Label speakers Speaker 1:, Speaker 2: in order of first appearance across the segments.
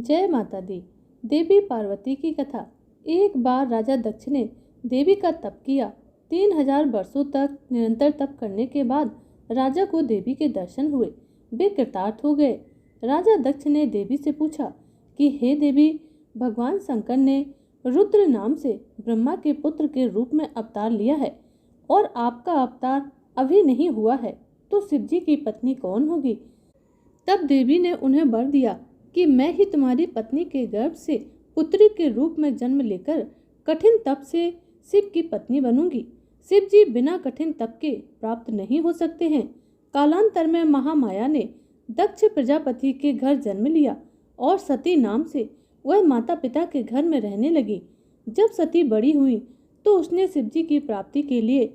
Speaker 1: जय माता दी। देवी पार्वती की कथा। एक बार राजा दक्ष ने देवी का तप किया। 3000 वर्षों तक निरंतर तप करने के बाद राजा को देवी के दर्शन हुए। वे कृतार्थ हो गए। राजा दक्ष ने देवी से पूछा कि हे देवी, भगवान शंकर ने रुद्र नाम से ब्रह्मा के पुत्र के रूप में अवतार लिया है और आपका अवतार अभी नहीं हुआ है, तो शिव जी की पत्नी कौन होगी? तब देवी ने उन्हें वर दिया कि मैं ही तुम्हारी पत्नी के गर्भ से पुत्री के रूप में जन्म लेकर कठिन तप से शिव की पत्नी बनूंगी। शिव जी बिना कठिन तप के प्राप्त नहीं हो सकते हैं। कालांतर में महामाया ने दक्ष प्रजापति के घर जन्म लिया और सती नाम से वह माता पिता के घर में रहने लगी। जब सती बड़ी हुई तो उसने शिव जी की प्राप्ति के लिए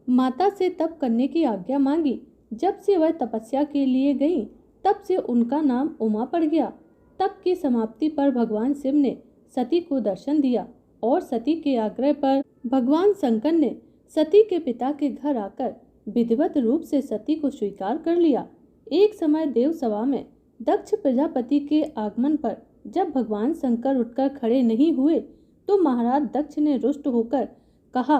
Speaker 1: माता से तप करने की आज्ञा मांगी। जब से वह तपस्या के लिए गई तब से उनका नाम उमा पड़ गया। तप की समाप्ति पर भगवान शिव ने सती को दर्शन दिया और सती के आग्रह पर भगवान शंकर ने सती के पिता के घर आकर विधिवत रूप से सती को स्वीकार कर लिया। एक समय देव सभा में दक्ष प्रजापति के आगमन पर जब भगवान शंकर उठकर खड़े नहीं हुए तो महाराज दक्ष ने रुष्ट होकर कहा,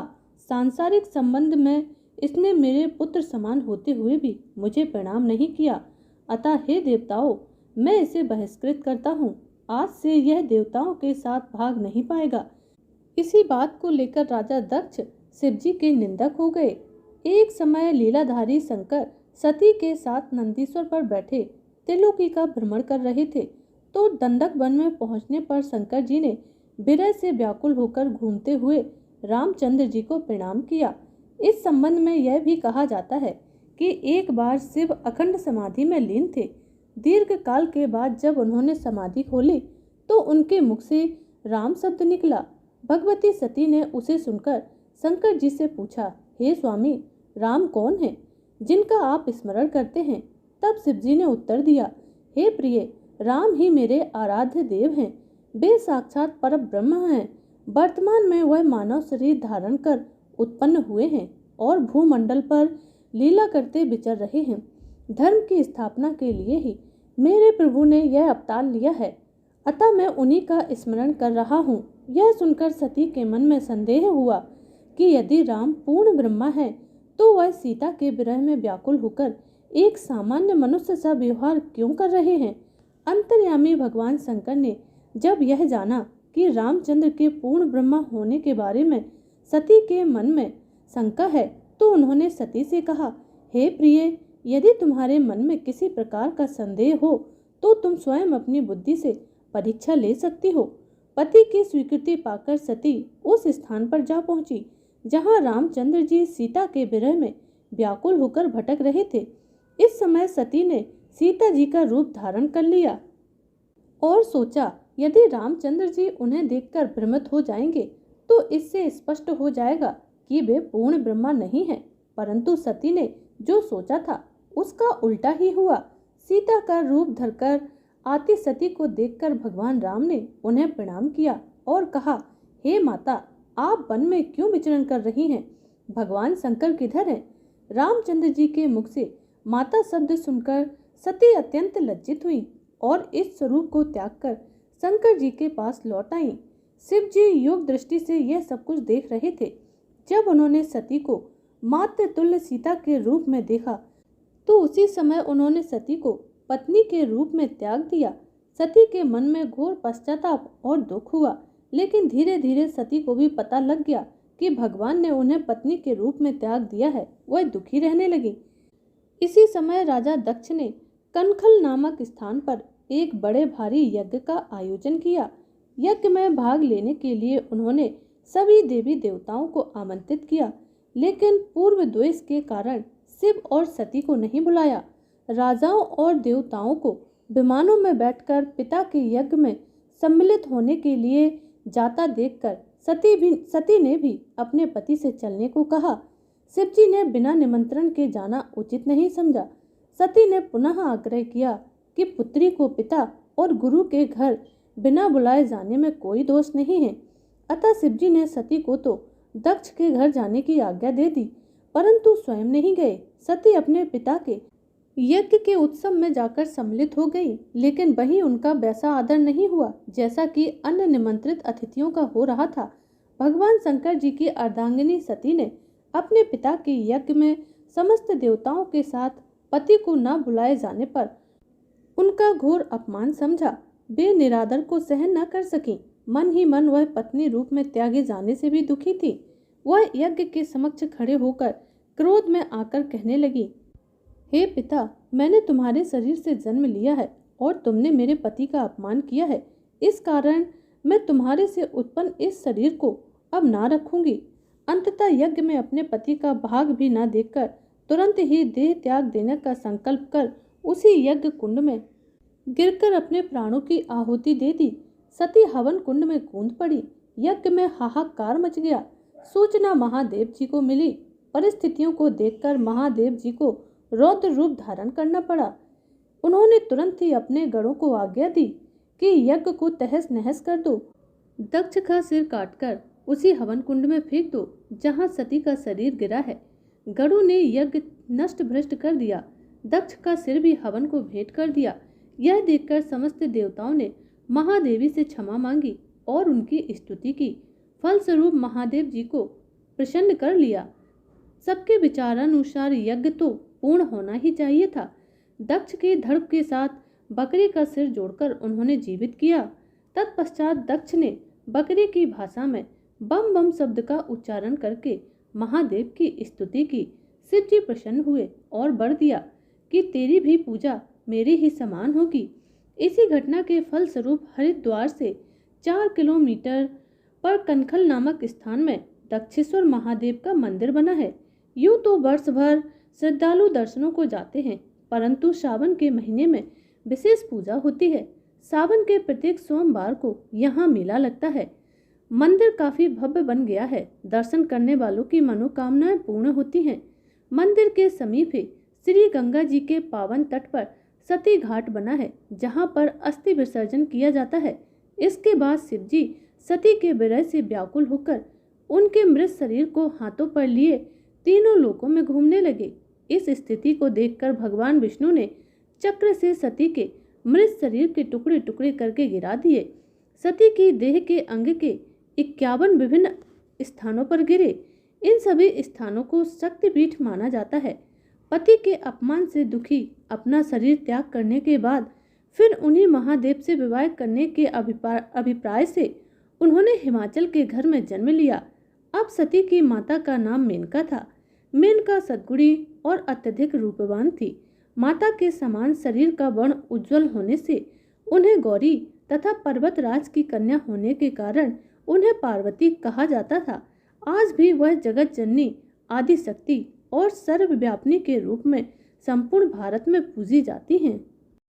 Speaker 1: सांसारिक संबंध में इसने मेरे पुत्र समान होते हुए भी मुझे प्रणाम नहीं किया, अतः हे देवताओं, मैं इसे बहिष्कृत करता हूँ। आज से यह देवताओं के साथ भाग नहीं पाएगा। इसी बात को लेकर राजा दक्ष शिव जी के निंदक हो गए। एक समय लीलाधारी शंकर सती के साथ नंदीश्वर पर बैठे त्रिलोकी का भ्रमण कर रहे थे, तो दंडक वन में पहुंचने पर शंकर जी ने विरह से व्याकुल होकर घूमते हुए रामचंद्र जी को प्रणाम किया। इस संबंध में यह भी कहा जाता है कि एक बार शिव अखंड समाधि में लीन थे। दीर्घ काल के बाद जब उन्होंने समाधि खोली तो उनके मुख से राम शब्द निकला। भगवती सती ने उसे सुनकर शंकर जी से पूछा, हे स्वामी, राम कौन है जिनका आप स्मरण करते हैं? तब शिव जी ने उत्तर दिया, हे प्रिय, राम ही मेरे आराध्य देव हैं। वे साक्षात पर ब्रह्म हैं। वर्तमान में वह मानव शरीर धारण कर उत्पन्न हुए हैं और भूमंडल पर लीला करते विचर रहे हैं। धर्म की स्थापना के लिए ही मेरे प्रभु ने यह अवतार लिया है, अतः मैं उन्हीं का स्मरण कर रहा हूँ। यह सुनकर सती के मन में संदेह हुआ कि यदि राम पूर्ण ब्रह्मा है तो वह सीता के विरह में व्याकुल होकर एक सामान्य मनुष्य सा व्यवहार क्यों कर रहे हैं। अंतर्यामी भगवान शंकर ने जब यह जाना कि रामचंद्र के पूर्ण ब्रह्मा होने के बारे में सती के मन में शंका है तो उन्होंने सती से कहा, हे प्रिय, यदि तुम्हारे मन में किसी प्रकार का संदेह हो तो तुम स्वयं अपनी बुद्धि से परीक्षा ले सकती हो। पति की स्वीकृति पाकर सती उस स्थान पर जा पहुंची जहां रामचंद्र जी सीता के विरह में व्याकुल होकर भटक रहे थे। इस समय सती ने सीता जी का रूप धारण कर लिया और सोचा, यदि रामचंद्र जी उन्हें देखकर भ्रमित हो जाएंगे तो इससे स्पष्ट हो जाएगा कि वे पूर्ण ब्रह्मा नहीं हैं। परंतु सती ने जो सोचा था उसका उल्टा ही हुआ। सीता का रूप धरकर आती सती को देखकर भगवान राम ने उन्हें प्रणाम किया और कहा, हे माता, आप वन में क्यों विचरण कर रही हैं? भगवान शंकर किधर हैं? रामचंद्र जी के मुख से माता शब्द सुनकर सती अत्यंत लज्जित हुई और इस स्वरूप को त्याग कर शंकर जी के पास लौट आई। शिव जी योग दृष्टि से यह सब कुछ देख रहे थे। जब उन्होंने सती को मातृ तुल्य सीता के रूप में देखा तो उसी समय उन्होंने सती को पत्नी के रूप में त्याग दिया। सती के मन में घोर पश्चाताप और दुख हुआ, लेकिन धीरे धीरे सती को भी पता लग गया कि भगवान ने उन्हें पत्नी के रूप में त्याग दिया है। वह दुखी रहने लगी। इसी समय राजा दक्ष ने कनखल नामक स्थान पर एक बड़े भारी यज्ञ का आयोजन किया। यज्ञ में भाग लेने के लिए उन्होंने सभी देवी देवताओं को आमंत्रित किया, लेकिन पूर्व द्वेष के कारण शिव और सती को नहीं बुलाया। राजाओं और देवताओं को विमानों में बैठकर पिता के यज्ञ में सम्मिलित होने के लिए जाता देखकर सती ने भी अपने पति से चलने को कहा। शिव जी ने बिना निमंत्रण के जाना उचित नहीं समझा। सती ने पुनः आग्रह किया कि पुत्री को पिता और गुरु के घर बिना बुलाए जाने में कोई दोष नहीं है। अतः शिव जी ने सती को तो दक्ष के घर जाने की आज्ञा दे दी, परंतु स्वयं नहीं गए। सती अपने पिता के यज्ञ के उत्सव में जाकर सम्मिलित हो गई, लेकिन वहीं उनका वैसा आदर नहीं हुआ जैसा कि अन्य निमंत्रित अतिथियों का हो रहा था। भगवान शंकर जी की अर्धांगिनी सती ने अपने पिता के यज्ञ में समस्त देवताओं के साथ पति को न बुलाए जाने पर उनका घोर अपमान समझा। वे निरादर को सहन न कर सकी। मन ही मन वह पत्नी रूप में त्यागे जाने से भी दुखी थी। वह यज्ञ के समक्ष खड़े होकर क्रोध में आकर कहने लगी, हे पिता, मैंने तुम्हारे शरीर से जन्म लिया है और तुमने मेरे पति का अपमान किया है। इस कारण मैं तुम्हारे से उत्पन्न इस शरीर को अब ना रखूंगी। अंततः यज्ञ में अपने पति का भाग भी न देखकर तुरंत ही देह त्याग देने का संकल्प कर उसी यज्ञ कुंड में गिरकर अपने प्राणों की आहुति दे दी। सती हवन कुंड में कूद पड़ी। यज्ञ में हाहाकार मच गया। सूचना महादेव जी को मिली। परिस्थितियों को देखकर महादेव जी को रौद्र रूप धारण करना पड़ा। उन्होंने तुरंत ही अपने गणों को आज्ञा दी कि यज्ञ को तहस नहस कर दो। दक्ष का सिर काटकर उसी हवन कुंड में फेंक दो जहां सती का शरीर गिरा है। गणों ने यज्ञ नष्ट भ्रष्ट कर दिया। दक्ष का सिर भी हवन को भेंट कर दिया। यह देखकर समस्त देवताओं ने महादेवी से क्षमा मांगी और उनकी स्तुति की। फलस्वरूप महादेव जी को प्रसन्न कर लिया। सबके विचारानुसार यज्ञ तो पूर्ण होना ही चाहिए था। दक्ष के धड़ के साथ बकरी का सिर जोड़कर उन्होंने जीवित किया। तत्पश्चात दक्ष ने बकरी की भाषा में बम बम शब्द का उच्चारण करके महादेव की स्तुति की। शिव जी प्रसन्न हुए और वर दिया कि तेरी भी पूजा मेरी ही समान होगी। इसी घटना के फलस्वरूप हरिद्वार से 4 किलोमीटर पर कनखल नामक स्थान में दक्षेश्वर महादेव का मंदिर बना है। यूं तो वर्ष भर श्रद्धालु दर्शनों को जाते हैं, परंतु सावन के महीने में विशेष पूजा होती है। सावन के प्रत्येक सोमवार को यहाँ मेला लगता है। मंदिर काफी भव्य बन गया है। दर्शन करने वालों की मनोकामनाएं पूर्ण होती हैं। मंदिर के समीप ही श्री गंगा जी के पावन तट पर सती घाट बना है, जहाँ पर अस्थि विसर्जन किया जाता है। इसके बाद शिव जी सती के विरह से व्याकुल होकर उनके मृत शरीर को हाथों पर लिए तीनों लोकों में घूमने लगे। इस स्थिति को देखकर भगवान विष्णु ने चक्र से सती के मृत शरीर के टुकड़े टुकड़े करके गिरा दिए। सती की देह के अंग के 51 विभिन्न स्थानों पर गिरे। इन सभी स्थानों को शक्तिपीठ माना जाता है। पति के अपमान से दुखी अपना शरीर त्याग करने के बाद फिर उन्हीं महादेव से विवाह करने के अभिप्राय से उन्होंने हिमाचल के घर में जन्म लिया। अब सती की माता का नाम मेनका था। मेनका सद्गुणी और अत्यधिक रूपवान थी। माता के समान शरीर का वर्ण उज्जवल होने से उन्हें गौरी तथा पर्वतराज की कन्या होने के कारण उन्हें पार्वती कहा जाता था। आज भी वह जगत जननी, आदि शक्ति और सर्वव्यापिनी के रूप में संपूर्ण भारत में पूजी जाती हैं।